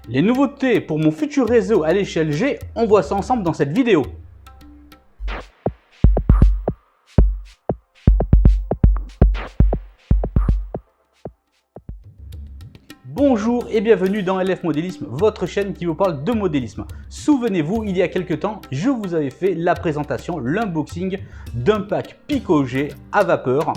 Les nouveautés pour mon futur réseau à l'échelle G, on voit ça ensemble dans cette vidéo. Bonjour et bienvenue dans LF Modélisme, votre chaîne qui vous parle de modélisme. Souvenez-vous, il y a quelques temps, je vous avais fait la présentation, l'unboxing d'un pack Pico G à vapeur.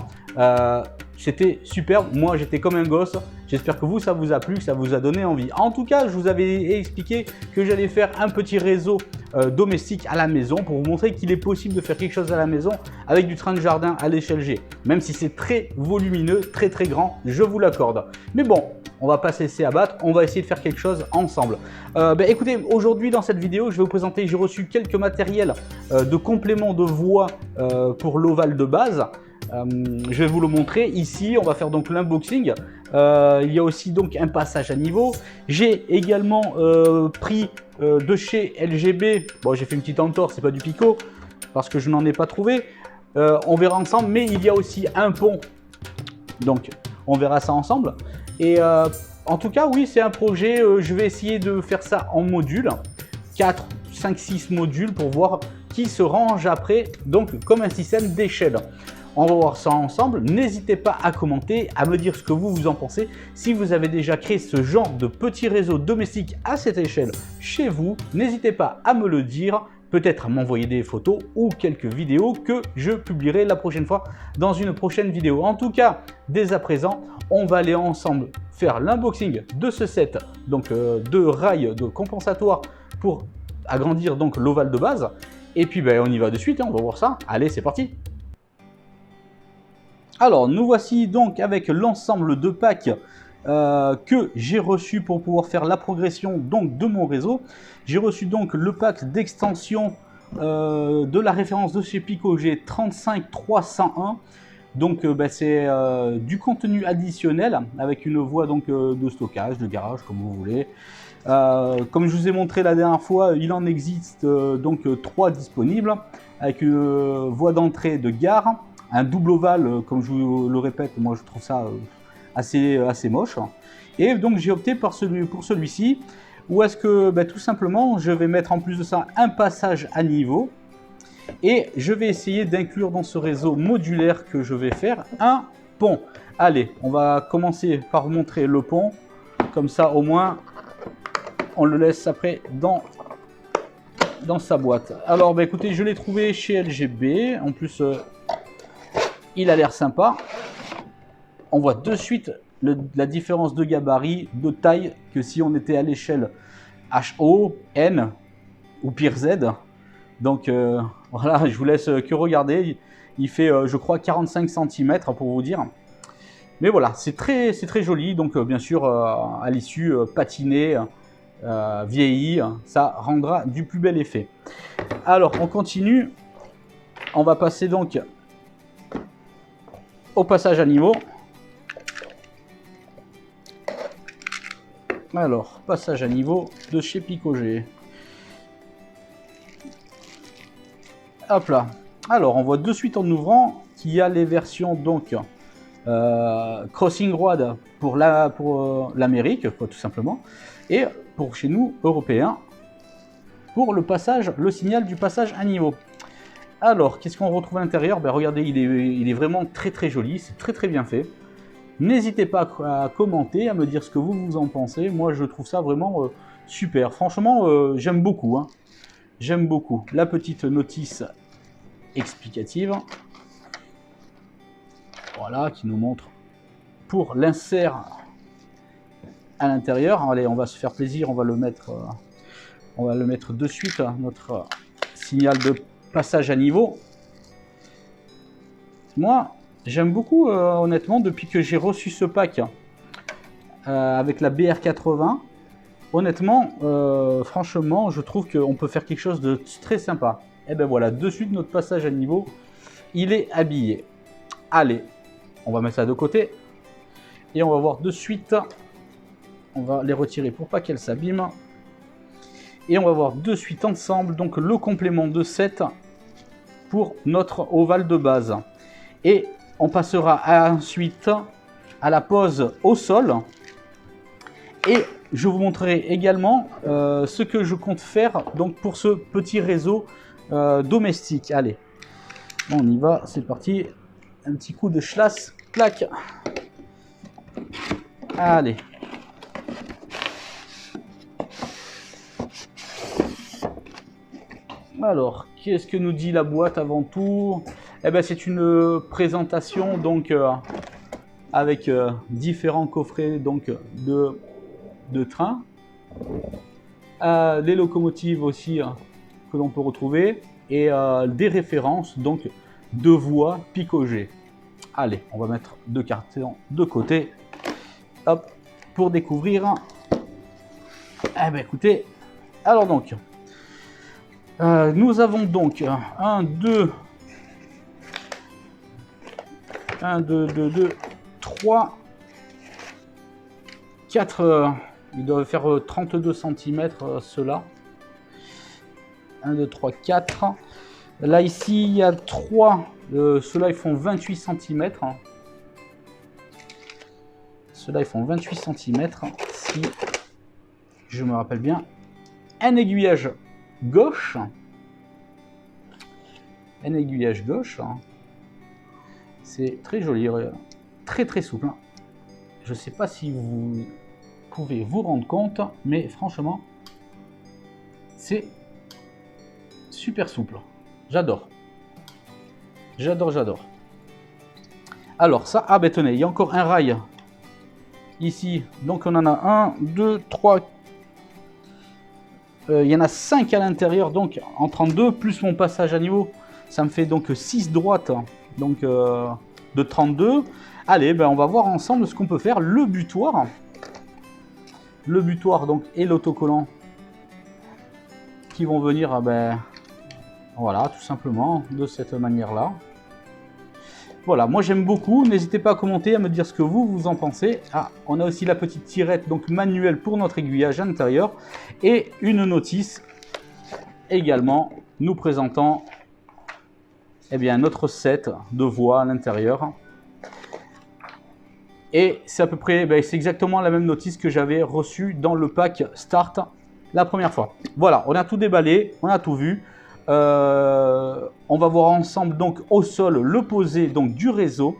C'était superbe, moi j'étais comme un gosse. J'espère que vous, ça vous a plu, que ça vous a donné envie. En tout cas, je vous avais expliqué que j'allais faire un petit réseau domestique à la maison pour vous montrer qu'il est possible de faire quelque chose à la maison avec du train de jardin à l'échelle G. Même si c'est très volumineux, très grand, je vous l'accorde. Mais bon, on va pas se laisser abattre, on va essayer de faire quelque chose ensemble. Écoutez, aujourd'hui dans cette vidéo, je vais vous présenter, j'ai reçu quelques matériels de complément de voix pour l'ovale de base. Je vais vous le montrer ici, on va faire donc l'unboxing. Il y a aussi donc un passage à niveau. J'ai également pris de chez LGB, bon j'ai fait une petite entorse, c'est pas du Pico, parce que je n'en ai pas trouvé. On verra ensemble, mais il y a aussi un pont, donc on verra ça ensemble. Et en tout cas, oui, c'est un projet, je vais essayer de faire ça en modules, 4, 5, 6 modules pour voir qui se range après, donc comme un système d'échelle. On va voir ça ensemble. N'hésitez pas à commenter, à me dire ce que vous en pensez. Si vous avez déjà créé ce genre de petit réseau domestique à cette échelle chez vous, n'hésitez pas à me le dire. Peut-être à m'envoyer des photos ou quelques vidéos que je publierai la prochaine fois dans une prochaine vidéo. En tout cas, dès à présent, on va aller ensemble faire l'unboxing de ce set, donc de rails de compensatoire pour agrandir donc l'ovale de base. Et puis on y va de suite, on va voir ça. Allez, c'est parti. Alors, nous voici donc avec l'ensemble de packs que j'ai reçu pour pouvoir faire la progression donc de mon réseau. J'ai reçu donc le pack d'extension de la référence de chez Pico G 35301. Donc c'est du contenu additionnel avec une voie donc de stockage, de garage comme vous voulez. Comme je vous ai montré la dernière fois, il en existe donc 3 disponibles avec une voie d'entrée de gare. Un double ovale, comme je vous le répète, moi je trouve ça assez moche. Et donc j'ai opté pour celui-ci, où est-ce que tout simplement je vais mettre en plus de ça un passage à niveau. Et je vais essayer d'inclure dans ce réseau modulaire que je vais faire un pont. Allez, on va commencer par vous montrer le pont. Comme ça au moins on le laisse après dans sa boîte. Alors écoutez, je l'ai trouvé chez LGB. En plus... il a l'air sympa. On voit de suite la différence de gabarit, de taille, que si on était à l'échelle HO, N ou pire Z. Donc voilà, je vous laisse que regarder. Il fait, je crois, 45 cm pour vous dire. Mais voilà, c'est très joli. Donc bien sûr, à l'issue, patiné, vieilli, ça rendra du plus bel effet. Alors, on continue. On va passer donc au passage à niveau. Alors, passage à niveau de chez Pico G. Hop là. Alors, on voit de suite en ouvrant qu'il y a les versions donc Crossing Road pour l'Amérique, tout simplement, et pour chez nous européens pour le signal du passage à niveau. Alors, qu'est-ce qu'on retrouve à l'intérieur? Regardez, il est vraiment très joli, c'est très bien fait. N'hésitez pas à commenter, à me dire ce que vous en pensez. Moi, je trouve ça vraiment super. Franchement, j'aime beaucoup. J'aime beaucoup. La petite notice explicative. Voilà, qui nous montre pour l'insert à l'intérieur. Allez, on va se faire plaisir, on va le mettre de suite, notre signal de passage à niveau. Moi, j'aime beaucoup, honnêtement, depuis que j'ai reçu ce pack avec la BR80. Honnêtement, franchement, je trouve qu'on peut faire quelque chose de très sympa. Et ben voilà, de suite, notre passage à niveau, il est habillé. Allez, on va mettre ça de côté. Et on va voir de suite. On va les retirer pour pas qu'elles s'abîment. Et on va voir de suite ensemble donc le complément de set pour notre ovale de base. Et on passera ensuite à la pose au sol Et je vous montrerai également ce que je compte faire donc, pour ce petit réseau domestique. Allez, on y va, c'est parti. Un petit coup de schlass, clac. Allez. Alors, qu'est-ce que nous dit la boîte avant tout? Eh ben, c'est une présentation donc avec différents coffrets donc de train, des locomotives aussi que l'on peut retrouver et des références donc de voies Pico-G. Allez, on va mettre deux cartons de côté, hop, pour découvrir. Eh ben, écoutez, alors donc. Nous avons donc 1, 2, 3, 4, ils doivent faire 32 cm ceux-là. 1, 2, 3, 4. Là ici il y a 3, ceux-là ils font 28 cm. Ceux-là ils font 28 cm, si je me rappelle bien. Un aiguillage gauche, un aiguillage gauche, c'est très joli, très très souple. Je ne sais pas si vous pouvez vous rendre compte, mais franchement, c'est super souple. J'adore, j'adore, j'adore. Alors ça, ah ben tenez, il y a encore un rail ici, donc on en a 1, 2, 3, il y en a 5 à l'intérieur, donc en 32, plus mon passage à niveau, ça me fait donc 6 droites, donc de 32. Allez, ben on va voir ensemble ce qu'on peut faire. Le butoir donc, et l'autocollant qui vont venir, ben, voilà, tout simplement, de cette manière-là. Voilà, moi j'aime beaucoup, n'hésitez pas à commenter, à me dire ce que vous en pensez. Ah, on a aussi la petite tirette donc manuelle pour notre aiguillage à l'intérieur et une notice également nous présentant eh bien, notre set de voies à l'intérieur. Et c'est à peu près, ben, c'est exactement la même notice que j'avais reçue dans le pack Start la première fois. Voilà, on a tout déballé, on a tout vu. On va voir ensemble donc au sol le posé donc du réseau,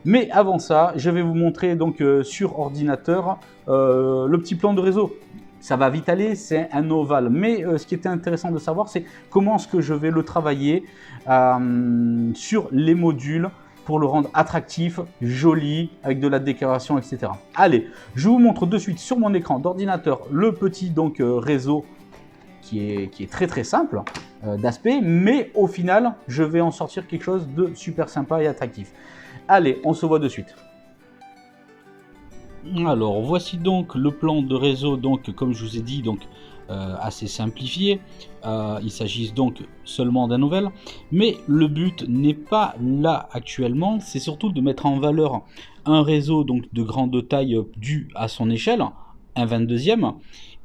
mais avant ça je vais vous montrer donc sur ordinateur le petit plan de réseau. Ça va vite aller, c'est un ovale, mais ce qui était intéressant de savoir, c'est comment est-ce que je vais le travailler sur les modules pour le rendre attractif, joli, avec de la décoration, etc. Allez, je vous montre de suite sur mon écran d'ordinateur le petit donc réseau qui est très très simple d'aspect, mais au final, je vais en sortir quelque chose de super sympa et attractif. Allez, on se voit de suite. Alors, voici donc le plan de réseau, donc comme je vous ai dit, donc assez simplifié. Il s'agit donc seulement d'un ovale, mais le but n'est pas là actuellement, c'est surtout de mettre en valeur un réseau donc de grande taille dû à son échelle, un 22e,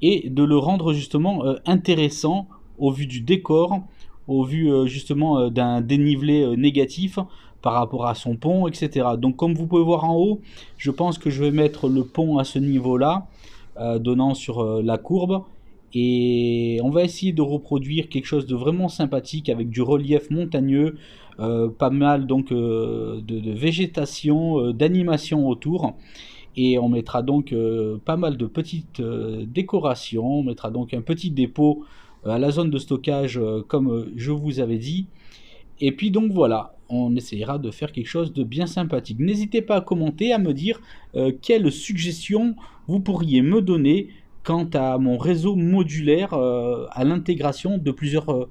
et de le rendre justement intéressant au vu du décor, au vu justement d'un dénivelé négatif par rapport à son pont, etc. Donc comme vous pouvez voir en haut, je pense que je vais mettre le pont à ce niveau-là, donnant sur la courbe, et on va essayer de reproduire quelque chose de vraiment sympathique avec du relief montagneux, pas mal donc de végétation, d'animation autour. Et on mettra donc pas mal de petites décorations, on mettra donc un petit dépôt à la zone de stockage comme je vous avais dit. Et puis donc voilà, on essayera de faire quelque chose de bien sympathique. N'hésitez pas à commenter, à me dire quelles suggestions vous pourriez me donner quant à mon réseau modulaire, à l'intégration de plusieurs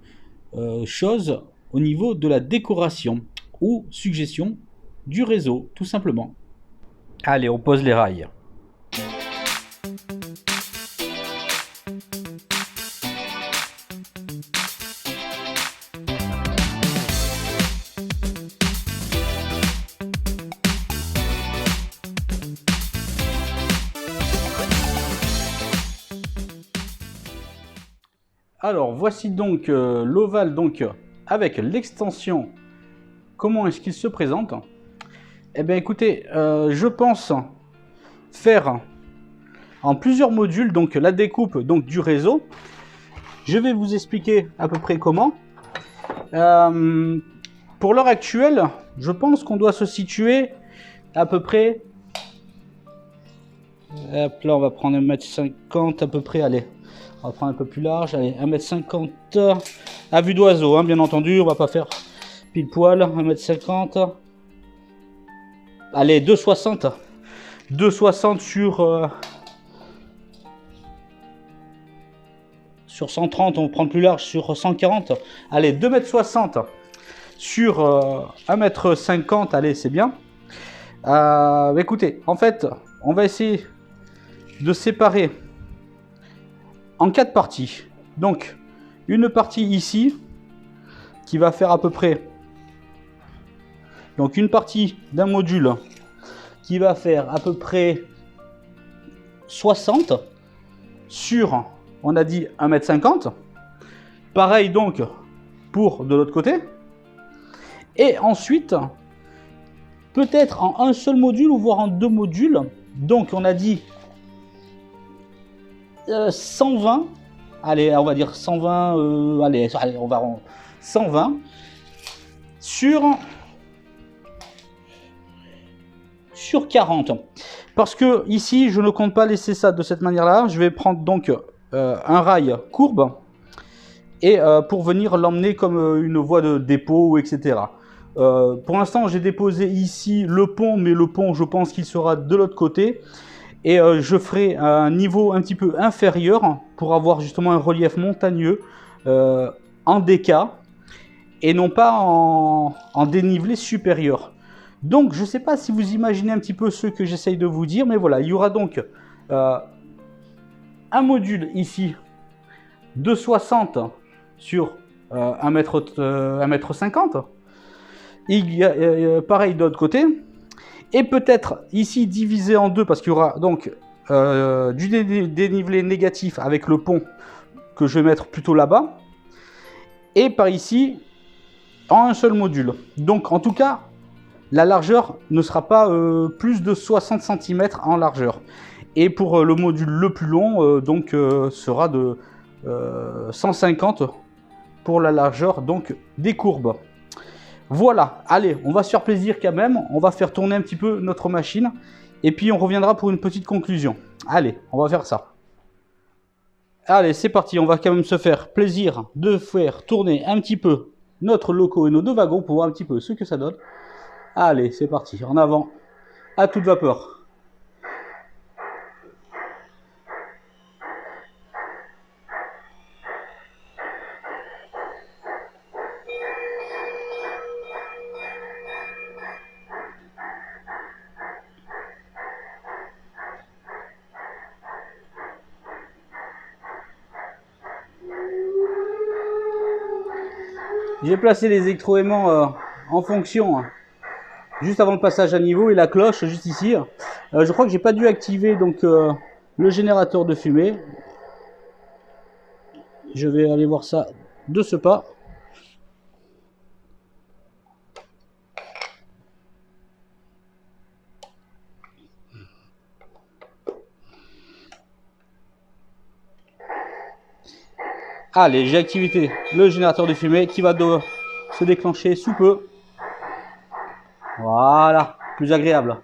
choses au niveau de la décoration ou suggestions du réseau, tout simplement. Allez, on pose les rails. Alors, voici donc l'ovale donc avec l'extension. Comment est-ce qu'il se présente? Eh bien, écoutez, je pense faire en plusieurs modules, donc la découpe donc, du réseau. Je vais vous expliquer à peu près comment. Pour l'heure actuelle, je pense qu'on doit se situer à peu près... Hop, là, on va prendre 1,50 m à peu près, allez. On va prendre un peu plus large, allez, 1,50 m à vue d'oiseau, hein, bien entendu, on va pas faire pile poil, 1,50 m. Allez, 2,60 m. 2,60 sur 130, on va prendre plus large sur 140. Allez, 2,60 m sur 1,50 m, allez, c'est bien. Écoutez, en fait, on va essayer de séparer en 4 parties. Donc, une partie ici, qui va faire à peu près... Donc, une partie d'un module qui va faire à peu près 60 sur, on a dit, 1,50 m. Pareil donc pour de l'autre côté. Et ensuite, peut-être en un seul module ou voire en 2 modules. Donc, on a dit 120. Allez, on va dire 120. Allez, on va 120 sur 40. Parce que ici, je ne compte pas laisser ça de cette manière-là. Je vais prendre donc un rail courbe et pour venir l'emmener comme une voie de dépôt, etc. Pour l'instant, j'ai déposé ici le pont, mais le pont, je pense qu'il sera de l'autre côté. Et je ferai un niveau un petit peu inférieur pour avoir justement un relief montagneux en déca et non pas en dénivelé supérieur. Donc, je ne sais pas si vous imaginez un petit peu ce que j'essaye de vous dire, mais voilà, il y aura donc un module ici de 60 sur 1,50 m. Il y a pareil de l'autre côté. Et peut-être ici divisé en deux, parce qu'il y aura donc du dénivelé négatif avec le pont que je vais mettre plutôt là-bas. Et par ici, en un seul module. Donc en tout cas, la largeur ne sera pas plus de 60 cm en largeur. Et pour le module le plus long, donc sera de 150 pour la largeur donc des courbes. Voilà, allez, on va se faire plaisir quand même. On va faire tourner un petit peu notre machine. Et puis on reviendra pour une petite conclusion. Allez, on va faire ça. Allez, c'est parti, on va quand même se faire plaisir de faire tourner un petit peu notre loco et nos 2 wagons pour voir un petit peu ce que ça donne. Allez, c'est parti, en avant, à toute vapeur. J'ai placé les électroaimants en fonction juste avant le passage à niveau et la cloche juste ici. Je crois que j'ai pas dû activer donc le générateur de fumée. Je vais aller voir ça de ce pas. Allez, j'ai activé le générateur de fumée qui va se déclencher sous peu. Voilà, plus agréable.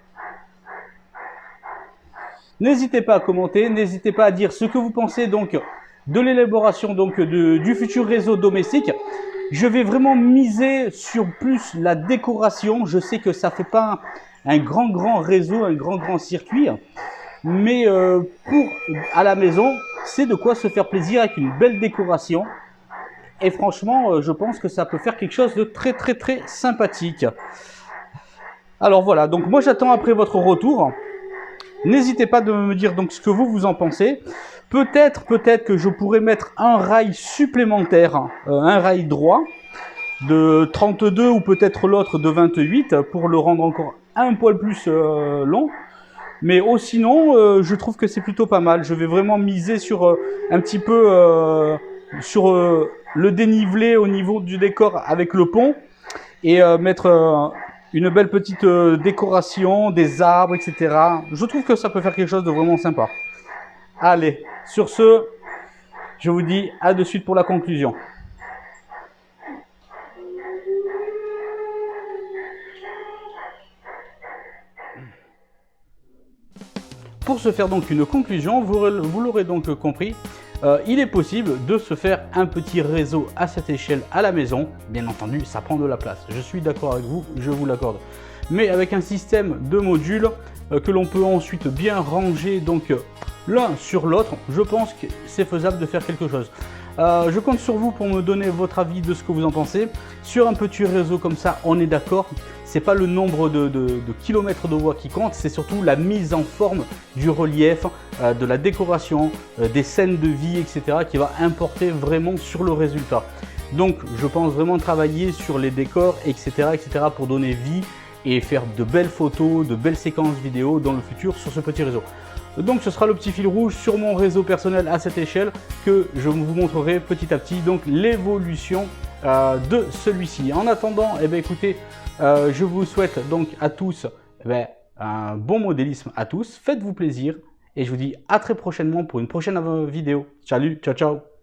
N'hésitez pas à commenter, n'hésitez pas à dire ce que vous pensez donc de l'élaboration donc du futur réseau domestique. Je vais vraiment miser sur plus la décoration. Je sais que ça fait pas un grand réseau, un grand circuit, mais pour à la maison, c'est de quoi se faire plaisir avec une belle décoration. Et franchement, je pense que ça peut faire quelque chose de très sympathique. Alors voilà, donc moi j'attends après votre retour. N'hésitez pas de me dire donc ce que vous en pensez. Peut-être que je pourrais mettre un rail supplémentaire, un rail droit de 32 ou peut-être l'autre de 28 pour le rendre encore un poil plus long. Mais sinon, je trouve que c'est plutôt pas mal. Je vais vraiment miser sur un petit peu sur le dénivelé au niveau du décor avec le pont et mettre une belle petite décoration, des arbres, etc. Je trouve que ça peut faire quelque chose de vraiment sympa. Allez, sur ce, je vous dis à de suite pour la conclusion. Pour se faire donc une conclusion, vous l'aurez donc compris, il est possible de se faire un petit réseau à cette échelle à la maison. Bien entendu, ça prend de la place. Je suis d'accord avec vous, je vous l'accorde. Mais avec un système de modules que l'on peut ensuite bien ranger donc l'un sur l'autre, je pense que c'est faisable de faire quelque chose. Je compte sur vous pour me donner votre avis de ce que vous en pensez. Sur un petit réseau comme ça, on est d'accord. C'est pas le nombre de kilomètres de voies qui compte, c'est surtout la mise en forme du relief, de la décoration, des scènes de vie, etc. qui va importer vraiment sur le résultat. Donc, je pense vraiment travailler sur les décors, etc., pour donner vie et faire de belles photos, de belles séquences vidéo dans le futur sur ce petit réseau. Donc ce sera le petit fil rouge sur mon réseau personnel à cette échelle que je vous montrerai petit à petit donc l'évolution de celui-ci. En attendant, eh bien, écoutez, je vous souhaite donc à tous un bon modélisme à tous. Faites-vous plaisir et je vous dis à très prochainement pour une prochaine vidéo. Salut, ciao ciao.